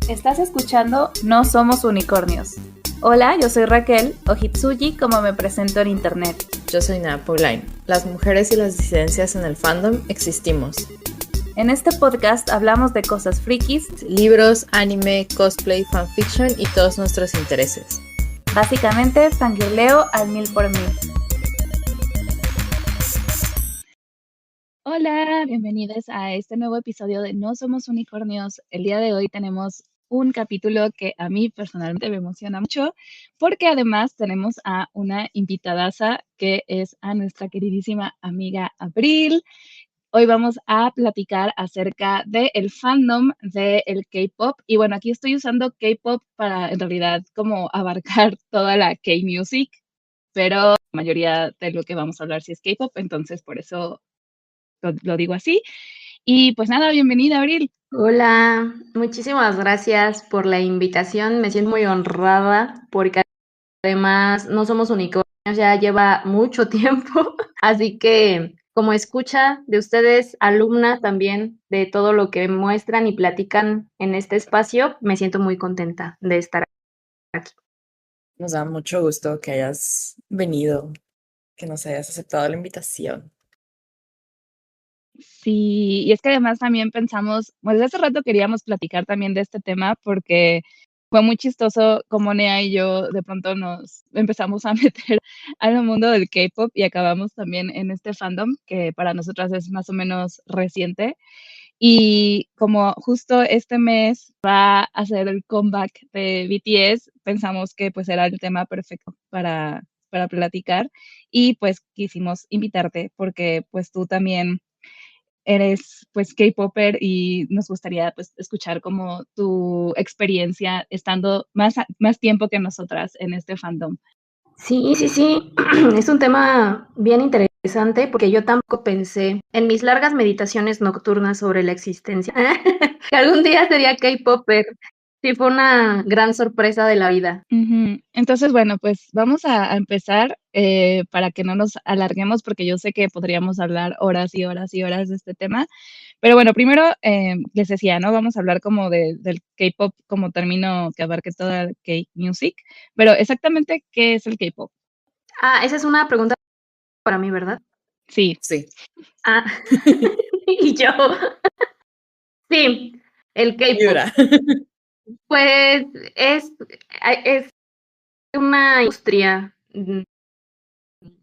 Estás escuchando No Somos Unicornios. Hola, yo soy Raquel, o Hitsuji como me presento en internet. Yo soy Napoline. Las mujeres y las disidencias en el fandom existimos. En este podcast hablamos de cosas frikis, libros, anime, cosplay, fanfiction y todos nuestros intereses. Básicamente, fangirleo al 1000%. Hola, bienvenidos a este nuevo episodio de No Somos Unicornios. El día de hoy tenemos un capítulo que a mí personalmente me emociona mucho porque además tenemos a una invitadaza que es a nuestra queridísima amiga Abril. Hoy vamos a platicar acerca del fandom del K-pop. Y bueno, aquí estoy usando K-pop para en realidad como abarcar toda la K-music, pero la mayoría de lo que vamos a hablar sí es K-pop, entonces por eso lo digo así. Y pues nada, bienvenida, Abril. Hola, muchísimas gracias por la invitación. Me siento muy honrada porque además No Somos Unicornios ya lleva mucho tiempo, así que como escucha de ustedes, alumna también de todo lo que muestran y platican en este espacio, me siento muy contenta de estar aquí. Nos da mucho gusto que hayas venido, que nos hayas aceptado la invitación. Sí, y es que además también pensamos, pues hace rato queríamos platicar también de este tema porque fue muy chistoso como Nea y yo de pronto nos empezamos a meter al mundo del K-pop y acabamos también en este fandom que para nosotras es más o menos reciente. Y como justo este mes va a hacer el comeback de BTS, pensamos que pues era el tema perfecto para platicar y pues quisimos invitarte porque pues tú también eres pues K-popper y nos gustaría pues escuchar como tu experiencia estando más tiempo que nosotras en este fandom. Sí, es un tema bien interesante porque yo tampoco pensé en mis largas meditaciones nocturnas sobre la existencia que algún día sería K-popper. Sí, fue una gran sorpresa de la vida. Entonces, bueno, pues vamos a empezar para que no nos alarguemos porque yo sé que podríamos hablar horas y horas y horas de este tema. Pero bueno, primero les decía, ¿no? Vamos a hablar como del K-pop como término que abarque toda la K-music. Pero exactamente, ¿qué es el K-pop? Ah, esa es una pregunta para mí, ¿verdad? Sí. Sí. Ah, y yo. Sí, el K-pop. Pues es una industria de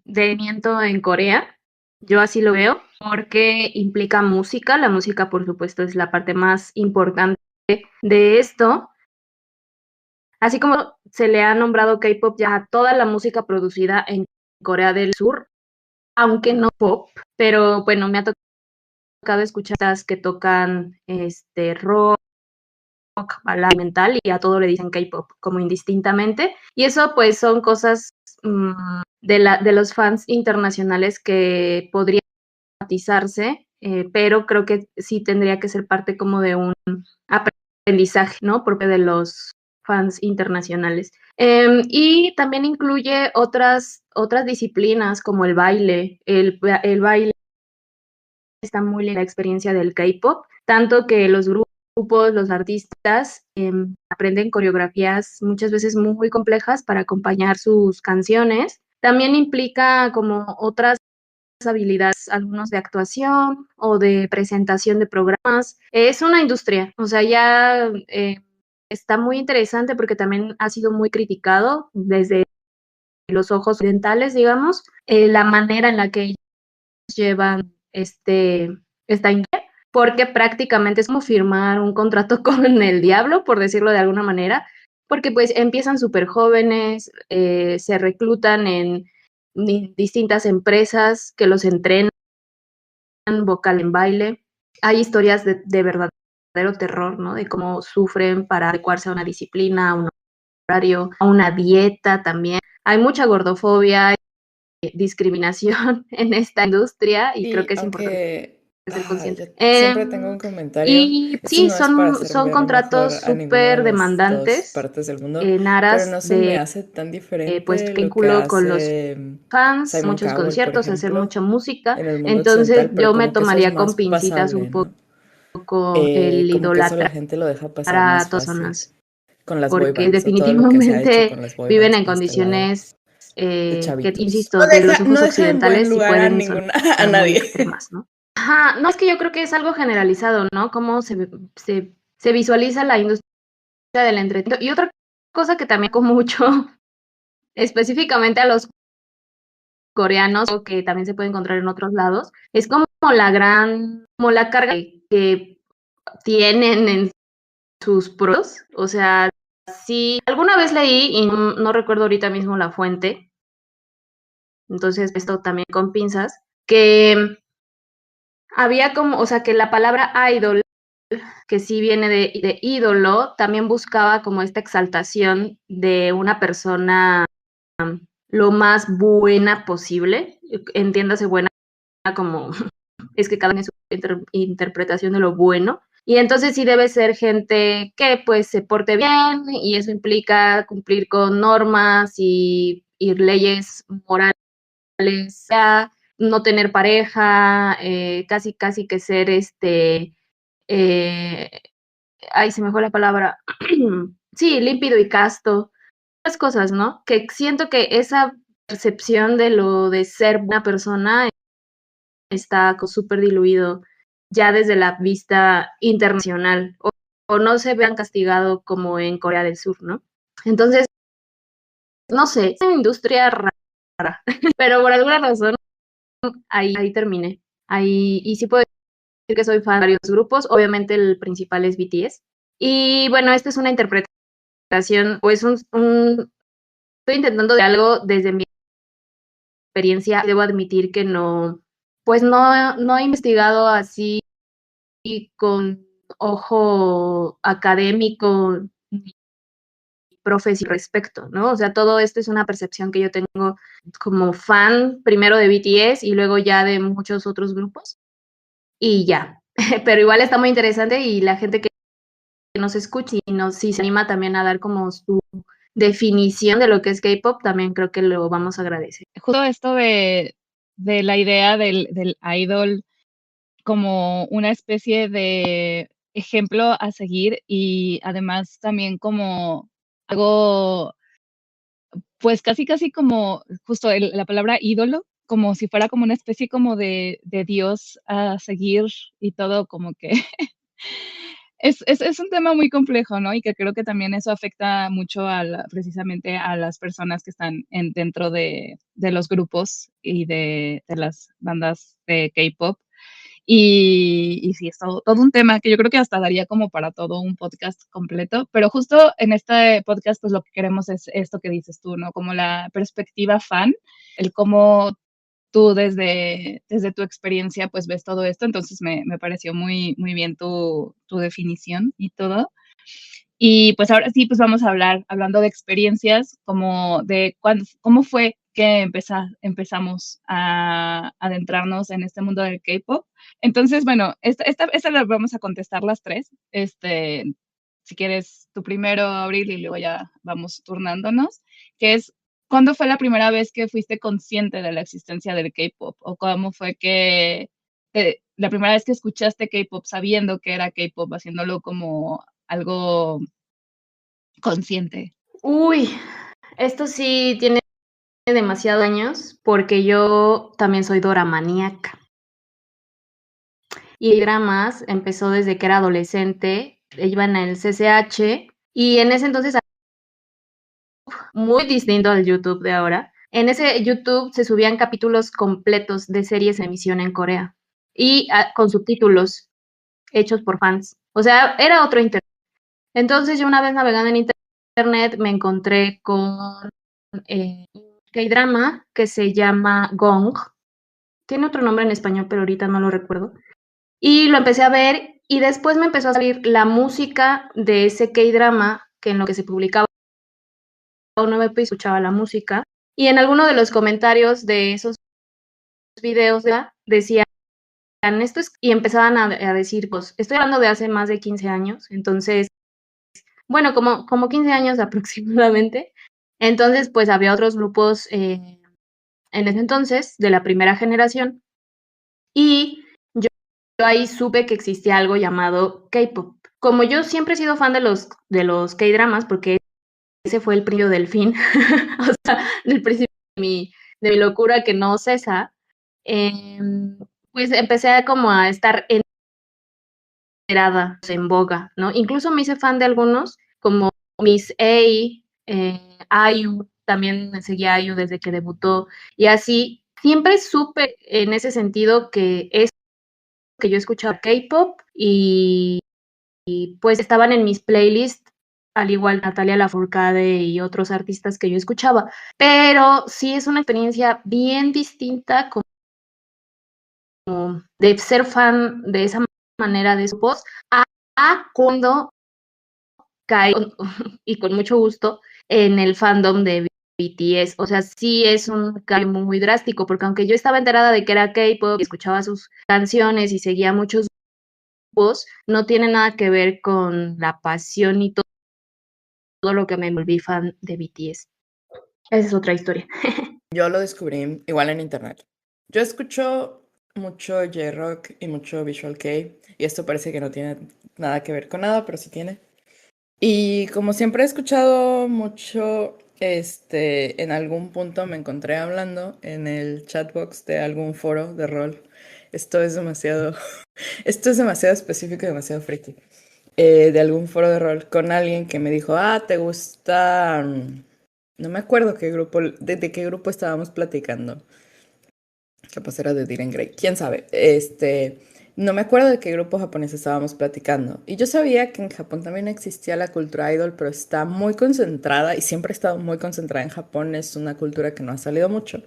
movimiento en Corea. Yo así lo veo, porque implica música. La música, por supuesto, es la parte más importante de esto. Así como se le ha nombrado K-pop ya a toda la música producida en Corea del Sur, aunque no pop, pero bueno, me ha tocado escuchar que tocan rock, balada mental y a todo le dicen K-pop como indistintamente. Y eso pues son cosas de los fans internacionales que podrían matizarse, pero creo que sí tendría que ser parte como de un aprendizaje, ¿no? Propio de los fans internacionales. Y también incluye otras disciplinas como el baile. El baile está muy ligado a la experiencia del K-pop, tanto que los grupos, los artistas aprenden coreografías muchas veces muy complejas para acompañar sus canciones. También implica como otras habilidades, algunos de actuación o de presentación de programas. Es una industria, o sea, ya está muy interesante porque también ha sido muy criticado desde los ojos occidentales, digamos, la manera en la que ellos llevan esta industria, porque prácticamente es como firmar un contrato con el diablo, por decirlo de alguna manera, porque pues empiezan súper jóvenes, se reclutan en distintas empresas que los entrenan vocal en baile. Hay historias de verdadero terror, ¿no? De cómo sufren para adecuarse a una disciplina, a un horario, a una dieta también. Hay mucha gordofobia, discriminación en esta industria y creo que es importante ser consciente. Yo siempre tengo un comentario. Y Esto sí, no es para hacer son ver mejor contratos a ninguna de súper las dos demandantes partes del mundo, en pero aras no se me de hace tan pues diferente lo que vínculo con los hace fans, Simon muchos Cowell, por conciertos, hacer ejemplo, mucha música. en el mundo Entonces occidental, pero yo me como que eso es tomaría más con pincitas un pasable, poco ¿no? poco el Como que eso la idolatrar gente lo deja pasar a más todas fácil personas, con las boy porque bands o todo lo que se ha hecho con definitivamente las boy viven bands en de este lado condiciones de que, chavitos. insisto, de los No ojos deja en buen occidentales sí lugar a pueden sonar ninguna, a muy nadie. extremas, ¿no? Ajá, no, es que yo creo que es algo generalizado, ¿no? Cómo se visualiza la industria del entretenimiento. Y otra cosa que también con mucho, específicamente a los coreanos, o que también se puede encontrar en otros lados, es como como la carga que tienen en sus pros. O sea, sí, alguna vez leí, y no recuerdo ahorita mismo la fuente, entonces esto también con pinzas, que había como, o sea, que la palabra idol, que sí viene de ídolo, también buscaba como esta exaltación de una persona lo más buena posible, entiéndase buena como es que cada uno tiene su interpretación de lo bueno, y entonces sí debe ser gente que pues se porte bien, y eso implica cumplir con normas y leyes morales, ya, no tener pareja, casi que ser eh, ay, se me fue la palabra, sí, límpido y casto, las cosas, ¿no? Que siento que esa percepción de lo de ser buena persona está súper diluido ya desde la vista internacional, o no se vean castigado como en Corea del Sur, ¿no? Entonces, no sé, es una industria rara, pero por alguna razón ahí terminé. Ahí, y sí puedo decir que soy fan de varios grupos, obviamente el principal es BTS. Y bueno, esta es una interpretación, pues estoy intentando de algo desde mi experiencia. Debo admitir que no, pues no he investigado así con ojo académico ni profesional respecto, ¿no? O sea, todo esto es una percepción que yo tengo como fan, primero de BTS y luego ya de muchos otros grupos, y ya. Pero igual está muy interesante, y la gente que nos escuche y si se anima también a dar como su definición de lo que es K-pop, también creo que lo vamos a agradecer. Justo esto de la idea del idol como una especie de ejemplo a seguir, y además también como algo, pues casi como justo la palabra ídolo, como si fuera como una especie como de Dios a seguir, y todo como que es un tema muy complejo, ¿no? Y que creo que también eso afecta mucho precisamente a las personas que están dentro de los grupos y de las bandas de K-pop. Y sí, es todo un tema que yo creo que hasta daría como para todo un podcast completo, pero justo en este podcast pues lo que queremos es esto que dices tú, ¿no? Como la perspectiva fan, el cómo tú desde tu experiencia pues ves todo esto. Entonces me pareció muy bien tu definición y todo. Y pues ahora sí, pues vamos a hablando de experiencias, como de cómo fue que empezamos a adentrarnos en este mundo del K-pop. Entonces, bueno, esta la vamos a contestar las tres. Si quieres tú primero, Abril, y luego ya vamos turnándonos, que es, ¿cuándo fue la primera vez que fuiste consciente de la existencia del K-pop? ¿O cómo fue que la primera vez que escuchaste K-pop sabiendo que era K-pop, haciéndolo como algo consciente? Uy, esto sí tiene demasiados años, porque yo también soy doramaníaca. Y dramas empezó desde que era adolescente, iba en el CCH, y en ese entonces, muy distinto al YouTube de ahora, en ese YouTube se subían capítulos completos de series en emisión en Corea, y con subtítulos hechos por fans. O sea, era otro internet. Entonces yo una vez navegando en internet me encontré con un K-drama que se llama Gong. Tiene otro nombre en español, pero ahorita no lo recuerdo. Y lo empecé a ver, y después me empezó a salir la música de ese K-drama, que en lo que se publicaba no me escuchaba la música. Y en alguno de los comentarios de esos videos decían esto es, y empezaban a decir, pues estoy hablando de hace más de 15 años, entonces, bueno, como 15 años aproximadamente. Entonces, pues había otros grupos en ese entonces de la primera generación, y yo ahí supe que existía algo llamado K-pop. Como yo siempre he sido fan de los K-dramas, porque ese fue el principio del fin, o sea, del principio de mi locura que no cesa, pues empecé a como a estar enterada, en boga, ¿no? Incluso me hice fan de algunos, como Miss A, IU, también seguía a IU desde que debutó, y así, siempre supe en ese sentido que es que yo escuchaba K-pop y pues estaban en mis playlists, al igual Natalia Lafourcade y otros artistas que yo escuchaba, pero sí es una experiencia bien distinta como de ser fan de esa manera de su voz a cuando cae y con mucho gusto en el fandom de BTS. O sea, sí es un cambio muy drástico, porque aunque yo estaba enterada de que era K-pop y escuchaba sus canciones y seguía muchos grupos, no tiene nada que ver con la pasión y todo lo que me volví fan de BTS. Esa es otra historia. Yo lo descubrí igual en internet. Yo escucho mucho J-Rock y mucho Visual Kei, y esto parece que no tiene nada que ver con nada, pero sí tiene. Y como siempre he escuchado mucho, en algún punto me encontré hablando en el chatbox de algún foro de rol. Esto es demasiado, esto es demasiado específico y demasiado friki. De algún foro de rol con alguien que me dijo, ah, ¿te gusta? No me acuerdo qué grupo, de qué grupo estábamos platicando. Capaz era de Diren Grey, quién sabe. No me acuerdo de qué grupo japonés estábamos platicando. Y yo sabía que en Japón también existía la cultura idol, pero está muy concentrada y siempre ha estado muy concentrada en Japón. Es una cultura que no ha salido mucho.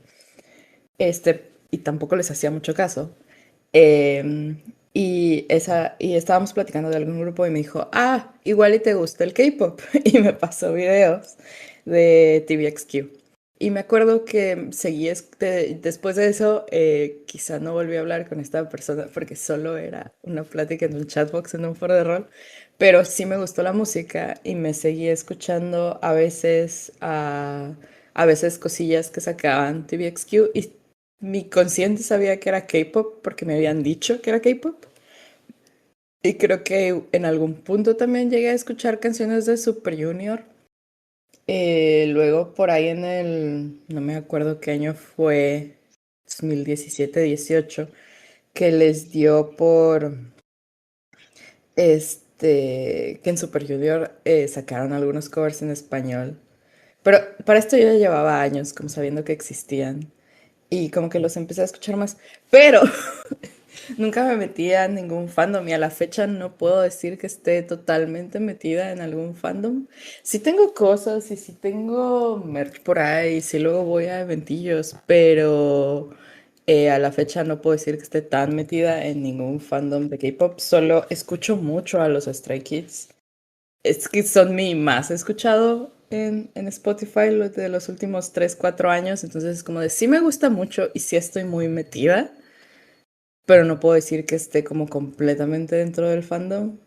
Y tampoco les hacía mucho caso. Y estábamos platicando de algún grupo y me dijo, ah, igual y te gusta el K-pop. Y me pasó videos de TVXQ. Y me acuerdo que después de eso, quizá no volví a hablar con esta persona porque solo era una plática en un chatbox, en un foro de rol, pero sí me gustó la música y me seguí escuchando a veces cosillas que sacaban TVXQ y mi consciente sabía que era K-pop porque me habían dicho que era K-pop. Y creo que en algún punto también llegué a escuchar canciones de Super Junior. Luego por ahí no me acuerdo qué año fue, 2017, 18, que les dio por, que en Super Junior sacaron algunos covers en español. Pero para esto yo ya llevaba años como sabiendo que existían y como que los empecé a escuchar más. Pero nunca me metía en ningún fandom y a la fecha no puedo decir que esté totalmente metida en algún fandom. Sí tengo cosas y sí tengo merch por ahí, sí luego voy a eventillos, pero a la fecha no puedo decir que esté tan metida en ningún fandom de K-pop. Solo escucho mucho a los Stray Kids. Es que son mi más escuchado en Spotify de los últimos 3 4 años, entonces es como de sí me gusta mucho y sí estoy muy metida, pero no puedo decir que esté como completamente dentro del fandom.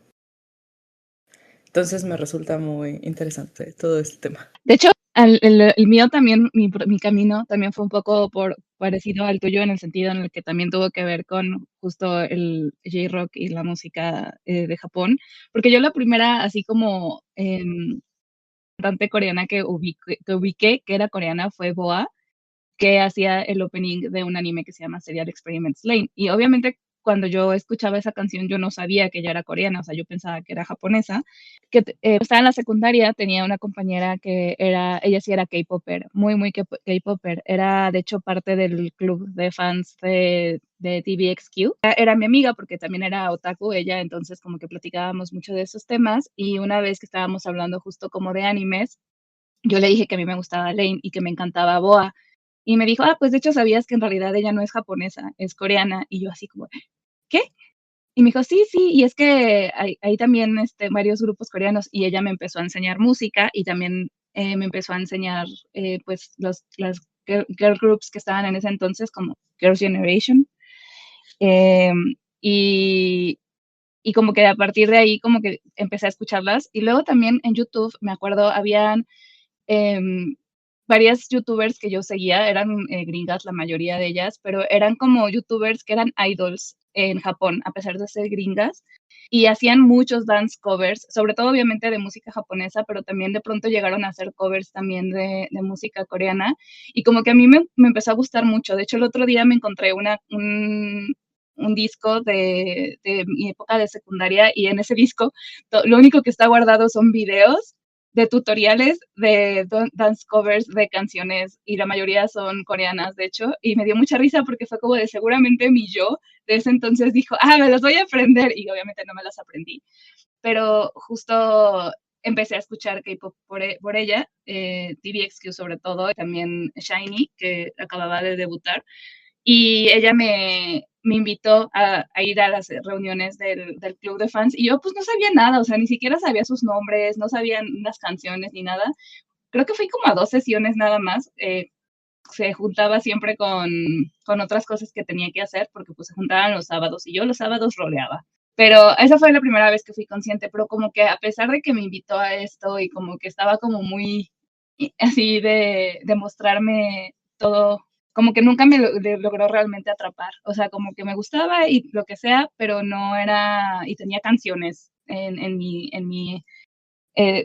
Entonces me resulta muy interesante todo este tema. De hecho, el mío también, mi camino también fue un poco parecido al tuyo en el sentido en el que también tuvo que ver con justo el J-Rock y la música de Japón, porque yo la primera, así como cantante coreana que ubiqué, que era coreana, fue Boa, que hacía el opening de un anime que se llama Serial Experiments Lane. Y obviamente cuando yo escuchaba esa canción yo no sabía que ella era coreana, o sea, yo pensaba que era japonesa. Estaba en la secundaria, tenía una compañera que ella sí era K-Popper, muy K-Popper. Era de hecho parte del club de fans de TVXQ. Era mi amiga porque también era otaku ella, entonces como que platicábamos mucho de esos temas y una vez que estábamos hablando justo como de animes, yo le dije que a mí me gustaba Lane y que me encantaba Boa. Y me dijo, ah, pues de hecho sabías que en realidad ella no es japonesa, es coreana. Y yo así como, ¿qué? Y me dijo, sí, sí, y es que hay también varios grupos coreanos y ella me empezó a enseñar música y también me empezó a enseñar pues las girl groups que estaban en ese entonces como Girls' Generation. Eh, y, y como que a partir de ahí como que empecé a escucharlas. Y luego también en YouTube, me acuerdo, habían varias youtubers que yo seguía, eran gringas la mayoría de ellas, pero eran como youtubers que eran idols en Japón, a pesar de ser gringas, y hacían muchos dance covers, sobre todo obviamente de música japonesa, pero también de pronto llegaron a hacer covers también de música coreana, y como que a mí me empezó a gustar mucho. De hecho, el otro día me encontré un disco de mi época de secundaria, y en ese disco lo único que está guardado son videos de tutoriales de dance covers de canciones, y la mayoría son coreanas, de hecho, y me dio mucha risa porque fue como de seguramente mi yo de ese entonces dijo, me las voy a aprender, y obviamente no me las aprendí, pero justo empecé a escuchar K-pop por ella, TVXQ sobre todo, y también Shiny, que acababa de debutar, y ella me invitó a ir a las reuniones del club de fans, y yo pues no sabía nada, o sea, ni siquiera sabía sus nombres, no sabían las canciones ni nada. Creo que fui como a 2 sesiones nada más. Se juntaba siempre con otras cosas que tenía que hacer, porque pues se juntaban los sábados, y yo los sábados roleaba. Pero esa fue la primera vez que fui consciente, pero como que a pesar de que me invitó a esto y como que estaba como muy así de mostrarme todo, como que nunca me logró realmente atrapar. O sea, como que me gustaba y lo que sea, pero no era, y tenía canciones en mi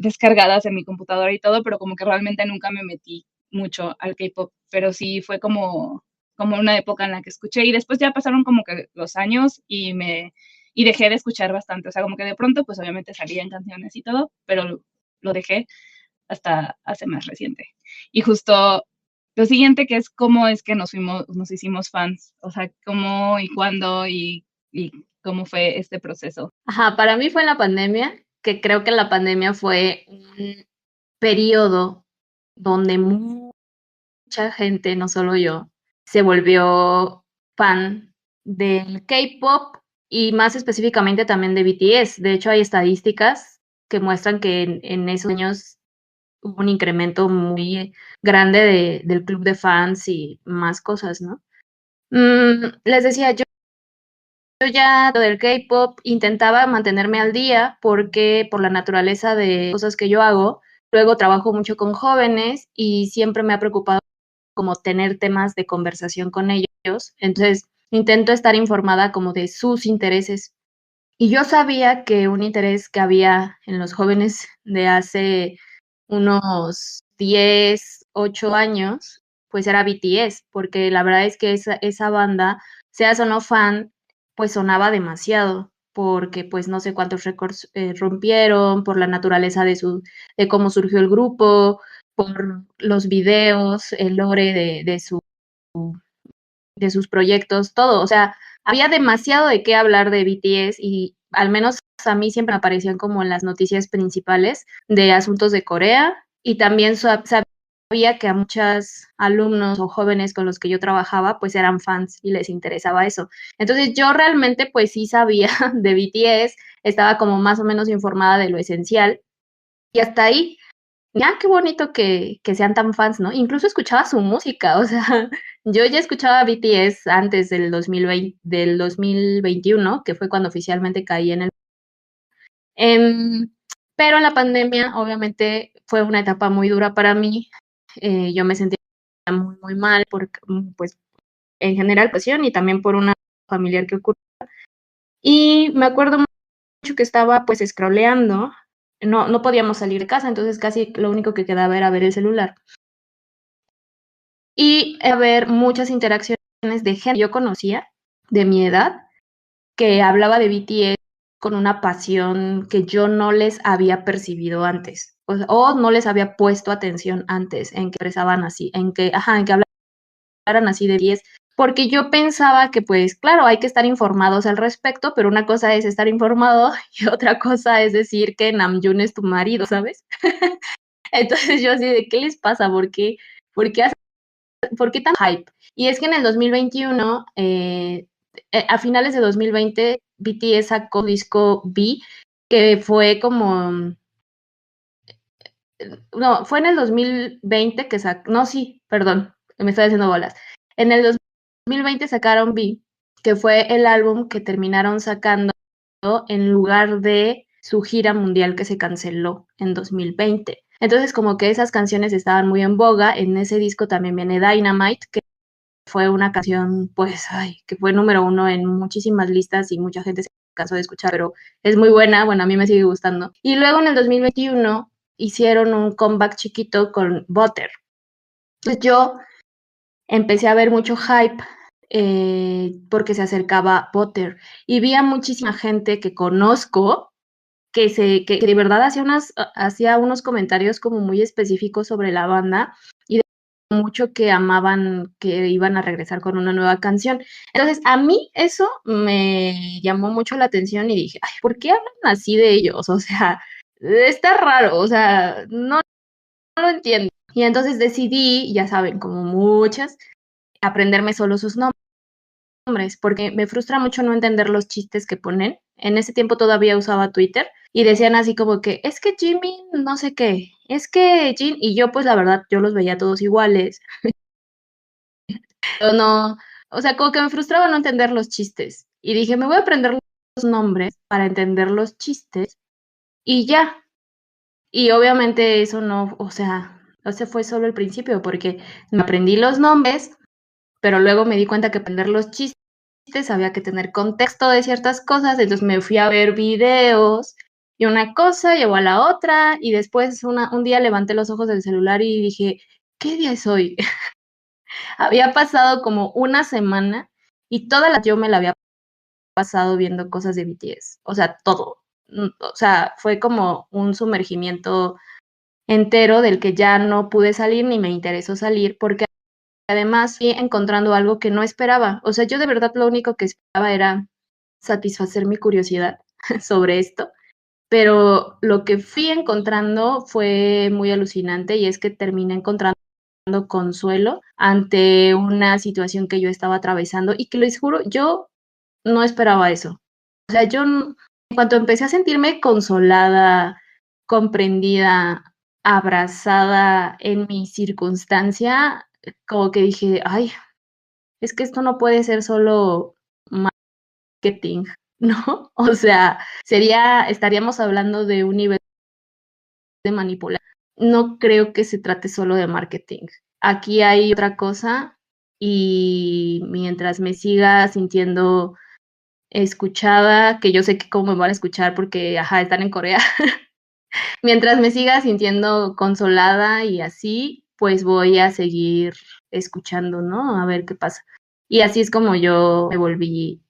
descargadas en mi computadora y todo, pero como que realmente nunca me metí mucho al K-pop, pero sí fue como una época en la que escuché, y después ya pasaron como que los años y dejé de escuchar bastante. O sea, como que de pronto pues obviamente salían canciones y todo, pero lo dejé hasta hace más reciente. Y justo lo siguiente, que es cómo es que nos hicimos fans, o sea, cómo y cuándo y cómo fue este proceso. Ajá, para mí fue en la pandemia, que creo que la pandemia fue un periodo donde mucha gente, no solo yo, se volvió fan del K-pop y más específicamente también de BTS. De hecho, hay estadísticas que muestran que en esos años hubo un incremento muy grande del club de fans y más cosas, ¿no? Les decía, yo ya lo del K-pop intentaba mantenerme al día porque por la naturaleza de cosas que yo hago, luego trabajo mucho con jóvenes y siempre me ha preocupado como tener temas de conversación con ellos. Entonces, intento estar informada como de sus intereses. Y yo sabía que un interés que había en los jóvenes de hace unos 10, 8 años, pues era BTS, porque la verdad es que esa banda, seas o no fan, pues sonaba demasiado, porque pues no sé cuántos récords rompieron, por la naturaleza de cómo surgió el grupo, por los videos, el lore de sus proyectos, todo. O sea, había demasiado de qué hablar de BTS y al menos a mí siempre me aparecían como en las noticias principales de asuntos de Corea, y también sabía que a muchos alumnos o jóvenes con los que yo trabajaba pues eran fans y les interesaba eso. Entonces yo realmente pues sí sabía de BTS, estaba como más o menos informada de lo esencial y hasta ahí. Qué bonito que sean tan fans, ¿no? Incluso escuchaba su música, o sea, yo ya escuchaba BTS antes del 2021, que fue cuando oficialmente caí en el... Em, pero en la pandemia, obviamente, fue una etapa muy dura para mí. Yo me sentía muy, muy mal, pues, en general, presión y también por una familiar que ocurrió. Y me acuerdo mucho que estaba, pues, scrolleando. No podíamos salir de casa, entonces casi lo único que quedaba era ver el celular. Y haber muchas interacciones de gente que yo conocía, de mi edad, que hablaba de BTS con una pasión que yo no les había percibido antes, o no les había puesto atención antes, en que expresaban así, en que hablaran así de BTS, porque yo pensaba que, pues, claro, hay que estar informados al respecto, pero una cosa es estar informado y otra cosa es decir que Namjoon es tu marido, ¿sabes? Entonces yo así de, ¿qué les pasa? ¿Por qué ¿por qué tan hype? Y es que en el 2021, a finales de 2020, BTS sacó disco V, que fue como, no, fue en el 2020 que sacó, no, sí, perdón, me estoy haciendo bolas. En el 2020 sacaron V, que fue el álbum que terminaron sacando en lugar de su gira mundial que se canceló en 2020. Entonces, como que esas canciones estaban muy en boga. En ese disco también viene Dynamite, que fue una canción, pues, que fue número 1 en muchísimas listas y mucha gente se cansó de escuchar, pero es muy buena, bueno, a mí me sigue gustando. Y luego en el 2021 hicieron un comeback chiquito con Butter. Entonces yo empecé a ver mucho hype porque se acercaba Butter y vi a muchísima gente que conozco que de verdad hacía unos comentarios como muy específicos sobre la banda y de mucho que amaban que iban a regresar con una nueva canción. Entonces, a mí eso me llamó mucho la atención y dije, ay, ¿por qué hablan así de ellos? O sea, está raro, o sea, no lo entiendo. Y entonces decidí, ya saben, como muchas, aprenderme solo sus nombres, porque me frustra mucho no entender los chistes que ponen. En ese tiempo todavía usaba Twitter y decían así como que, es que Jimmy no sé qué, es que Jin, y yo pues la verdad, yo los veía todos iguales. Yo no, o sea, como que me frustraba no entender los chistes. Y dije, me voy a aprender los nombres para entender los chistes y ya. Y obviamente eso no, o sea, ese fue solo el principio, porque me aprendí los nombres, pero luego me di cuenta que aprender los chistes había que tener contexto de ciertas cosas, entonces me fui a ver videos y una cosa llevó a la otra y después un día levanté los ojos del celular y dije, ¿qué día es hoy? Había pasado como una semana y yo me la había pasado viendo cosas de BTS, o sea, todo. O sea, fue como un sumergimiento entero del que ya no pude salir ni me interesó salir porque además fui encontrando algo que no esperaba. O sea, yo de verdad lo único que esperaba era satisfacer mi curiosidad sobre esto, pero lo que fui encontrando fue muy alucinante y es que terminé encontrando consuelo ante una situación que yo estaba atravesando y que les juro, yo no esperaba eso. O sea, en cuanto empecé a sentirme consolada, comprendida, abrazada en mi circunstancia, como que dije, ay, es que esto no puede ser solo marketing, ¿no? O sea, estaríamos hablando de un nivel de manipulación. No creo que se trate solo de marketing. Aquí hay otra cosa y mientras me siga sintiendo escuchada, que yo sé que cómo me van a escuchar porque, ajá, están en Corea, mientras me siga sintiendo consolada y así, pues voy a seguir escuchando, ¿no? A ver qué pasa. Y así es como yo me volví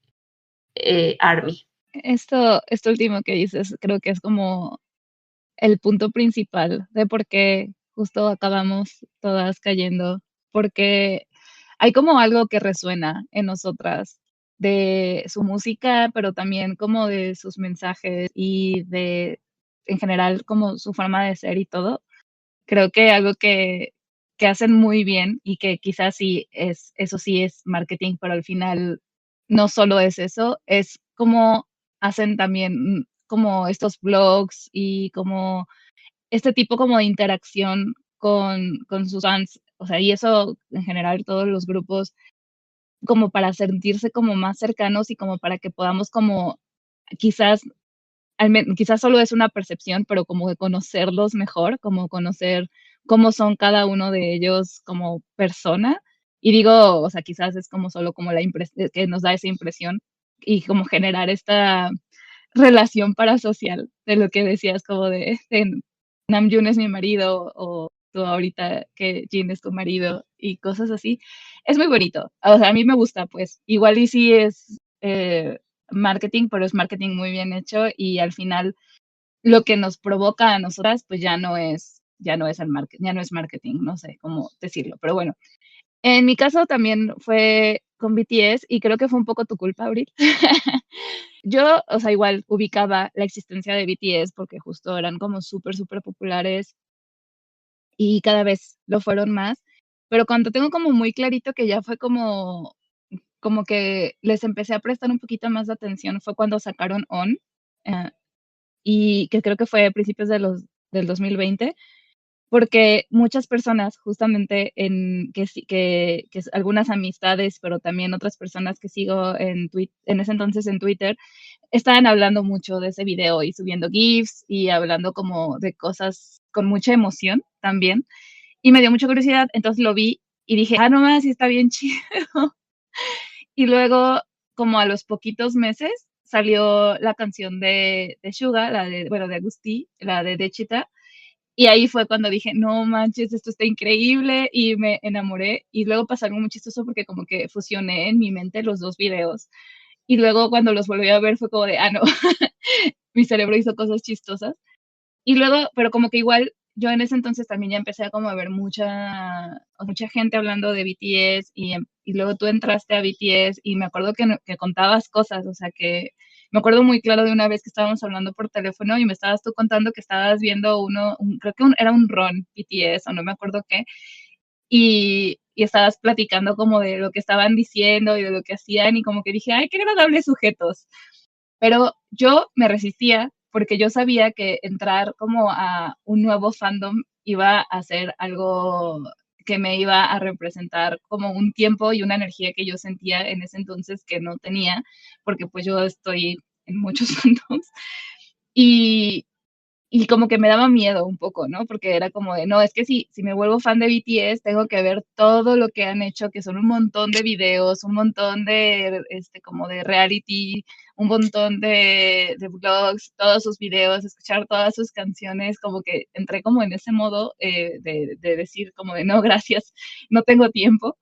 ARMY. Esto último que dices, creo que es como el punto principal de por qué justo acabamos todas cayendo, porque hay como algo que resuena en nosotras de su música, pero también como de sus mensajes y de, en general, como su forma de ser y todo. Creo que algo que hacen muy bien y que quizás sí es, eso sí es marketing, pero al final no solo es eso, es como hacen también como estos blogs y como este tipo como de interacción con sus fans, o sea, y eso en general todos los grupos como para sentirse como más cercanos y como para que podamos como quizás quizás solo es una percepción, pero como de conocerlos mejor, como conocer cómo son cada uno de ellos como persona. Y digo, o sea, quizás es como solo como la impresión que nos da esa impresión y como generar esta relación parasocial de lo que decías, como de Namjoon es mi marido o tú ahorita que Jin es tu marido y cosas así. Es muy bonito. O sea, a mí me gusta, pues. Igual y sí es marketing, pero es marketing muy bien hecho y al final lo que nos provoca a nosotras, pues ya no es el marketing, ya no es marketing, no sé cómo decirlo, pero bueno. En mi caso también fue con BTS y creo que fue un poco tu culpa, Abril. Yo, o sea, igual ubicaba la existencia de BTS porque justo eran como súper, súper populares y cada vez lo fueron más, pero cuando tengo como muy clarito que ya fue como que les empecé a prestar un poquito más de atención fue cuando sacaron On, y que creo que fue a principios del 2020, porque muchas personas justamente que algunas amistades, pero también otras personas que sigo en ese entonces en Twitter, estaban hablando mucho de ese video y subiendo GIFs y hablando como de cosas con mucha emoción también. Y me dio mucha curiosidad, entonces lo vi y dije, no más, sí está bien chido. Y luego, como a los poquitos meses, salió la canción de Suga, de Agustí, la de Dechita, y ahí fue cuando dije, no manches, esto está increíble, y me enamoré. Y luego pasó algo muy chistoso porque como que fusioné en mi mente los dos videos. Y luego cuando los volví a ver fue como de, no, mi cerebro hizo cosas chistosas. Y luego, pero como que igual yo en ese entonces también ya empecé a como a ver mucha gente hablando de BTS y luego tú entraste a BTS y me acuerdo que contabas cosas, o sea que me acuerdo muy claro de una vez que estábamos hablando por teléfono y me estabas tú contando que estabas viendo creo que era un run BTS o no me acuerdo qué, y estabas platicando como de lo que estaban diciendo y de lo que hacían y como que dije, ay, qué agradables sujetos. Pero yo me resistía porque yo sabía que entrar como a un nuevo fandom iba a ser algo que me iba a representar como un tiempo y una energía que yo sentía en ese entonces que no tenía, porque pues yo estoy en muchos fandoms. Y, y como que me daba miedo un poco, ¿no? Porque era como de, no, es que si me vuelvo fan de BTS, tengo que ver todo lo que han hecho, que son un montón de videos, un montón de, como de reality, un montón de vlogs, todos sus videos, escuchar todas sus canciones, como que entré como en ese modo de decir como de, no, gracias, no tengo tiempo.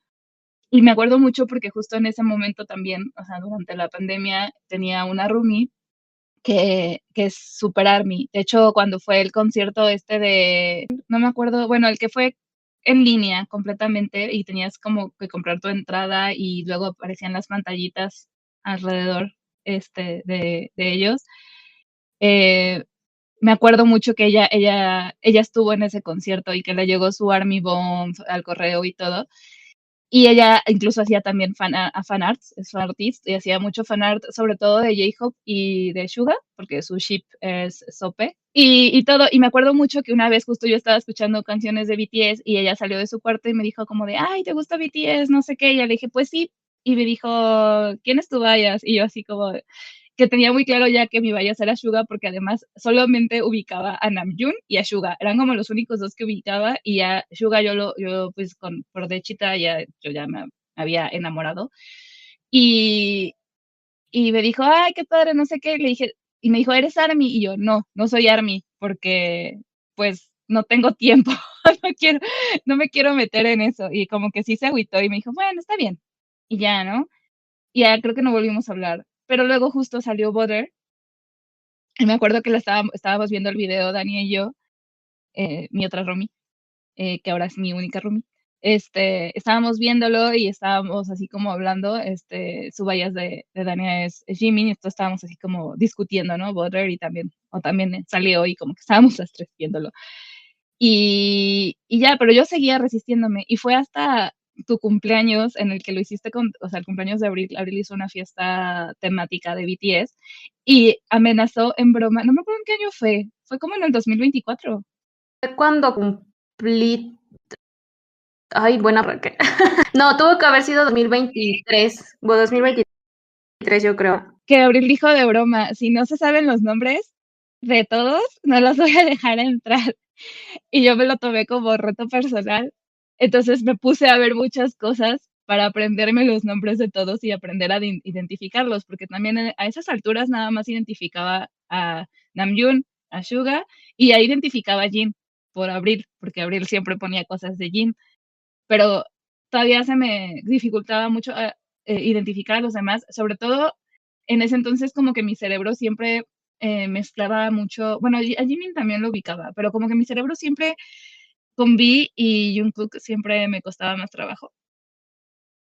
Y me acuerdo mucho porque justo en ese momento también, o sea, durante la pandemia, tenía una roomie que es Super Army. De hecho, cuando fue el concierto no me acuerdo, bueno, el que fue en línea completamente y tenías como que comprar tu entrada y luego aparecían las pantallitas alrededor de ellos. Eh, Me acuerdo mucho que ella estuvo en ese concierto y que le llegó su Army Bomb al correo y todo. Y ella incluso hacía también fanarts, es fanartist, y hacía mucho fanart, sobre todo de J-Hope y de Suga, porque su ship es Sope. Y todo, y me acuerdo mucho que una vez justo yo estaba escuchando canciones de BTS y ella salió de su cuarto y me dijo como de, ay, ¿te gusta BTS? No sé qué, y yo le dije, pues sí, y me dijo, ¿quién es tu bias? Y yo así como, que tenía muy claro ya que mi bias era Suga, porque además solamente ubicaba a Namjoon y a Suga. Eran como los únicos dos que ubicaba y a Suga yo pues por Dechita yo ya me había enamorado. Y, y me dijo, ay, qué padre, no sé qué. Le dije, y me dijo, ¿eres ARMY? Y yo, no soy ARMY, porque pues no tengo tiempo, no me quiero meter en eso. Y como que sí se agüitó y me dijo, bueno, está bien. Y ya, ¿no? Y ya creo que no volvimos a hablar. Pero luego justo salió Butter y me acuerdo que estábamos viendo el video, Dani y yo, mi otra roomie, que ahora es mi única roomie. Estábamos viéndolo y estábamos así como hablando, su bias de Dani es Jimin, y esto estábamos así como discutiendo, ¿no? Butter y también salió y como que estábamos las tres viéndolo. Y ya, pero yo seguía resistiéndome y fue hasta tu cumpleaños en el que lo hiciste o sea, el cumpleaños de Abril hizo una fiesta temática de BTS y amenazó en broma, no me acuerdo en qué año fue como en el 2024. Fue cuando cumplí. Ay, buena Raquel. No, tuvo que haber sido 2023, o 2023 yo creo. Que Abril dijo de broma, si no se saben los nombres de todos, no los voy a dejar entrar. Y yo me lo tomé como reto personal. Entonces me puse a ver muchas cosas para aprenderme los nombres de todos y aprender a identificarlos, porque también a esas alturas nada más identificaba a Namjoon, a Suga, y ahí identificaba a Jin por Abril, porque Abril siempre ponía cosas de Jin, pero todavía se me dificultaba mucho identificar a los demás, sobre todo en ese entonces como que mi cerebro siempre mezclaba mucho, bueno, a Jimin también lo ubicaba, pero como que mi cerebro siempre con V y Jungkook siempre me costaba más trabajo.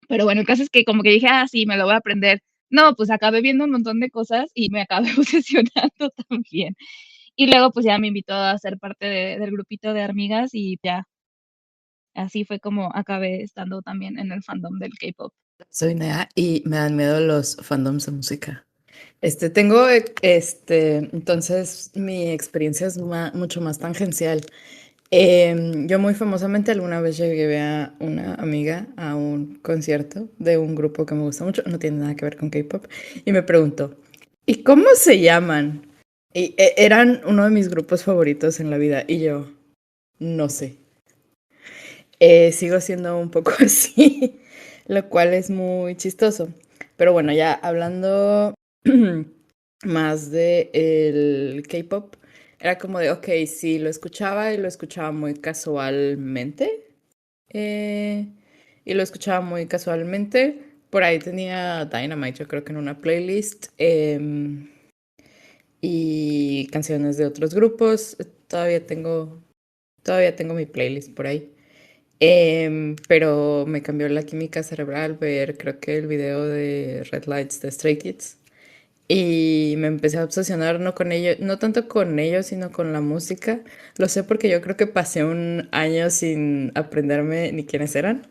Pero bueno, el caso es que como que dije, sí, me lo voy a aprender. No, pues acabé viendo un montón de cosas y me acabé obsesionando también. Y luego pues ya me invitó a ser parte del grupito de amigas y ya, así fue como acabé estando también en el fandom del K-pop. Soy Nea y me dan miedo los fandoms de música. Tengo, entonces mi experiencia es mucho más tangencial. Yo muy famosamente alguna vez llegué a una amiga a un concierto de un grupo que me gusta mucho, no tiene nada que ver con K-pop, y me preguntó, ¿y cómo se llaman? Y eran uno de mis grupos favoritos en la vida, y yo, no sé. Sigo siendo un poco así, lo cual es muy chistoso. Pero bueno, ya hablando más de el K-pop, era como de, ok, sí, lo escuchaba y lo escuchaba muy casualmente. eh, y lo escuchaba muy casualmente. Por ahí tenía Dynamite, yo creo que en una playlist. Y canciones de otros grupos. Todavía tengo mi playlist por ahí. Pero me cambió la química cerebral ver, creo que el video de Red Lights de Stray Kids. Y me empecé a obsesionar no con ellos, no tanto con ellos, sino con la música. Lo sé porque yo creo que pasé un año sin aprenderme ni quiénes eran,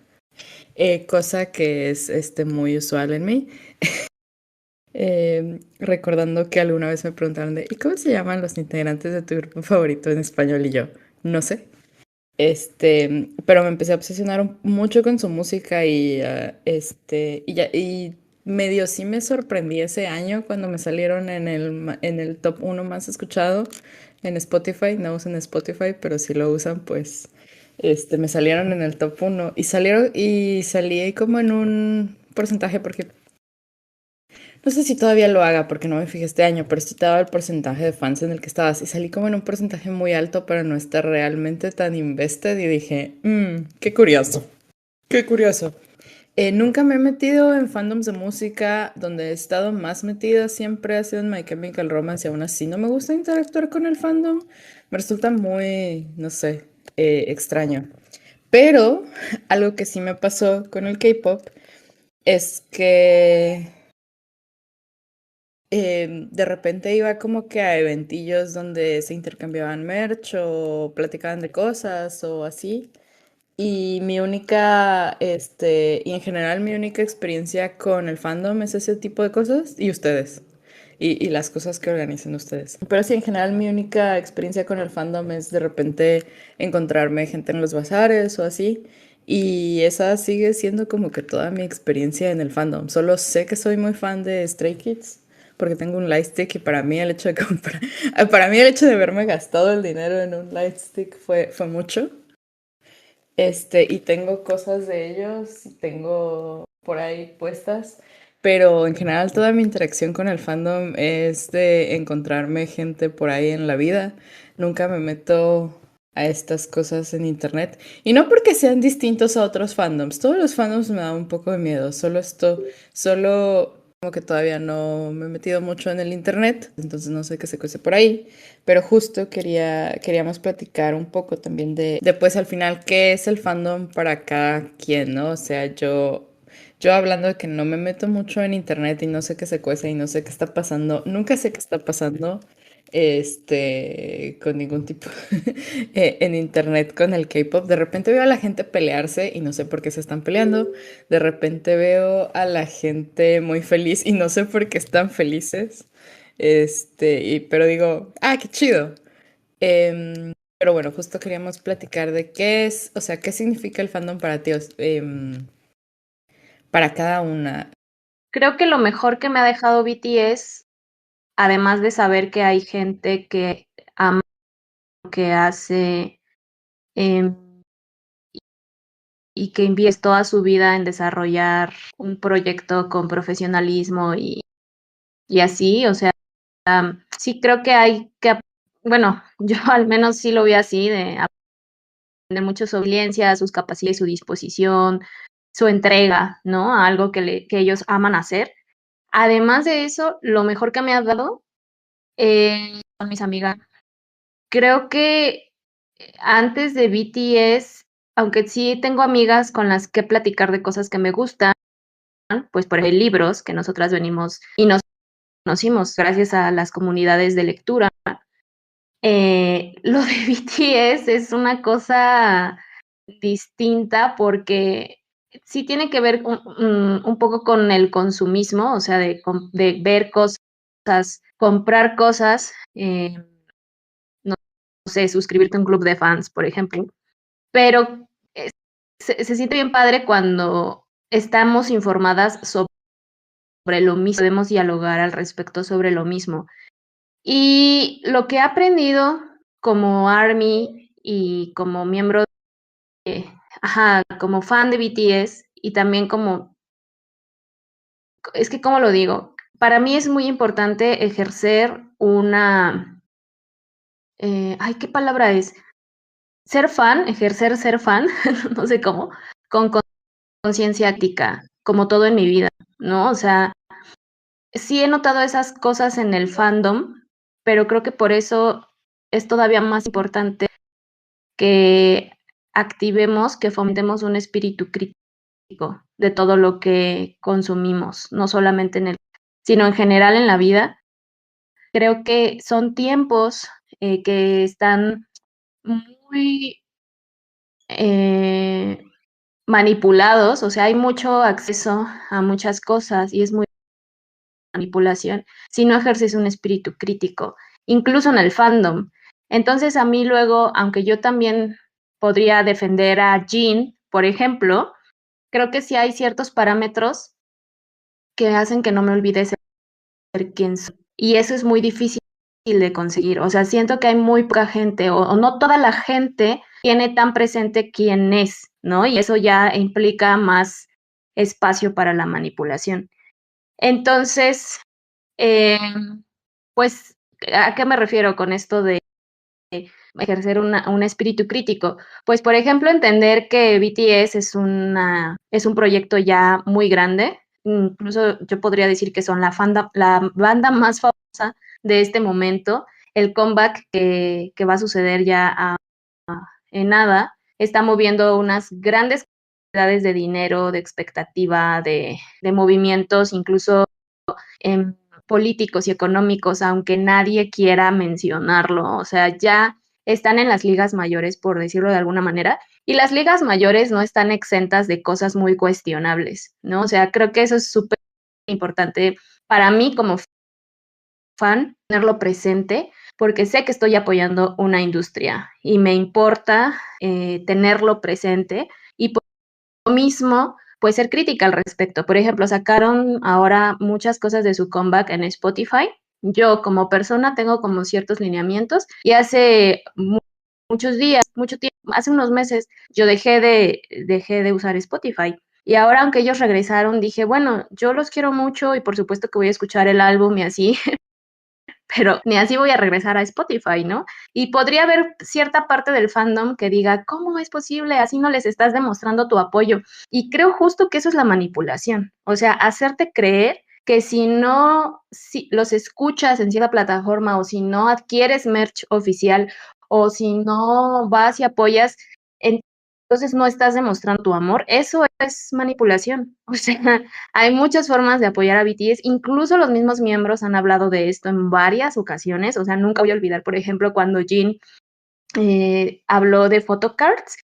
cosa que es muy usual en mí. Recordando que alguna vez me preguntaron de, ¿y cómo se llaman los integrantes de tu grupo favorito en español? Y yo, no sé. Pero me empecé a obsesionar mucho con su música y medio sí me sorprendí ese año cuando me salieron en el top uno más escuchado en Spotify. No usan Spotify, pero si lo usan, pues, me salieron en el top uno y salí como en un porcentaje porque no sé si todavía lo haga porque no me fijé este año, pero sí te daba el porcentaje de fans en el que estabas y salí como en un porcentaje muy alto para no estar realmente tan invested y dije, qué curioso, qué curioso. Nunca me he metido en fandoms de música, donde he estado más metida siempre ha sido en My Chemical Romance y aún así no me gusta interactuar con el fandom. Me resulta muy, no sé, extraño. Pero algo que sí me pasó con el K-pop es que de repente iba como que a eventillos donde se intercambiaban merch o platicaban de cosas o así. Y y en general mi única experiencia con el fandom es ese tipo de cosas y ustedes. Y las cosas que organizan ustedes. Pero sí, en general mi única experiencia con el fandom es de repente encontrarme gente en los bazares o así. Y esa sigue siendo como que toda mi experiencia en el fandom. Solo sé que soy muy fan de Stray Kids porque tengo un lightstick y para mí el hecho de comprar, para mí el hecho de haberme gastado el dinero en un lightstick fue mucho. Y tengo cosas de ellos, y tengo por ahí puestas, pero en general toda mi interacción con el fandom es de encontrarme gente por ahí en la vida. Nunca me meto a estas cosas en internet. Y no porque sean distintos a otros fandoms. Todos los fandoms me dan un poco de miedo. Solo como que todavía no me he metido mucho en el internet, entonces no sé qué se cuece por ahí. Pero justo queríamos platicar un poco también de pues al final qué es el fandom para cada quien, ¿no? O sea, yo hablando de que no me meto mucho en internet y no sé qué se cuece y no sé qué está pasando, nunca sé qué está pasando, con ningún tipo en internet con el K-pop. De repente veo a la gente pelearse y no sé por qué se están peleando. De repente veo a la gente muy feliz y no sé por qué están felices. Pero digo, ah, qué chido. Pero bueno, justo queríamos platicar de qué es, o sea, qué significa el fandom para ti, para cada una. Creo que lo mejor que me ha dejado BTS, además de saber que hay gente que ama lo que hace, em, y que invierte toda su vida en desarrollar un proyecto con profesionalismo y así, o sea, sí creo que hay que, bueno, yo al menos sí lo vi así, de aprender mucho su resiliencia, sus capacidades, su disposición, su entrega, ¿no? A algo que ellos aman hacer. Además de eso, lo mejor que me ha dado con mis amigas, creo que antes de BTS, aunque sí tengo amigas con las que platicar de cosas que me gustan, pues por ejemplo, libros que nosotras venimos y nos conocimos gracias a las comunidades de lectura. Lo de BTS es una cosa distinta porque sí tiene que ver un poco con el consumismo, o sea, de ver cosas, comprar cosas, no sé, suscribirte a un club de fans, por ejemplo. Pero se siente bien padre cuando estamos informadas sobre lo mismo, podemos dialogar al respecto sobre lo mismo. Y lo que he aprendido como ARMY y como miembro como fan de BTS y también es que, ¿cómo lo digo? Para mí es muy importante ejercer ¿qué palabra es? Ejercer ser fan, no sé cómo, con conciencia ética, como todo en mi vida, ¿no? O sea, sí he notado esas cosas en el fandom, pero creo que por eso es todavía más importante que activemos, que fomentemos un espíritu crítico de todo lo que consumimos, no solamente sino en general en la vida. Creo que son tiempos que están muy manipulados, o sea, hay mucho acceso a muchas cosas y es muy manipulación si no ejerces un espíritu crítico, incluso en el fandom. Entonces a mí luego, aunque yo también podría defender a Jin, por ejemplo, creo que sí hay ciertos parámetros que hacen que no me olvide ser quien soy. Y eso es muy difícil de conseguir. O sea, siento que hay muy poca gente o no toda la gente tiene tan presente quién es, ¿no? Y eso ya implica más espacio para la manipulación. Entonces, eh, pues, ¿a qué me refiero con esto de ejercer un espíritu crítico? Pues, por ejemplo, entender que BTS es un proyecto ya muy grande. Incluso yo podría decir que son la banda más famosa de este momento. El comeback que va a suceder ya en nada está moviendo unas grandes cantidades de dinero, de expectativa, de movimientos, incluso políticos y económicos, aunque nadie quiera mencionarlo. O sea, ya están en las ligas mayores, por decirlo de alguna manera, y las ligas mayores no están exentas de cosas muy cuestionables, ¿no? O sea, creo que eso es súper importante para mí como fan, tenerlo presente, porque sé que estoy apoyando una industria y me importa tenerlo presente y por lo mismo, pues ser crítica al respecto. Por ejemplo, sacaron ahora muchas cosas de su comeback en Spotify. Yo como persona tengo como ciertos lineamientos y hace muchos días, mucho tiempo, hace unos meses, yo dejé de usar Spotify. Y ahora, aunque ellos regresaron, dije, bueno, yo los quiero mucho y por supuesto que voy a escuchar el álbum y así, pero ni así voy a regresar a Spotify, ¿no? Y podría haber cierta parte del fandom que diga, ¿cómo es posible? Así no les estás demostrando tu apoyo. Y creo justo que eso es la manipulación, o sea, hacerte creer que si los escuchas en cierta plataforma o si no adquieres merch oficial o si no vas y apoyas, entonces no estás demostrando tu amor. Eso es manipulación. O sea, hay muchas formas de apoyar a BTS, incluso los mismos miembros han hablado de esto en varias ocasiones, o sea, nunca voy a olvidar, por ejemplo, cuando Jin habló de photocards,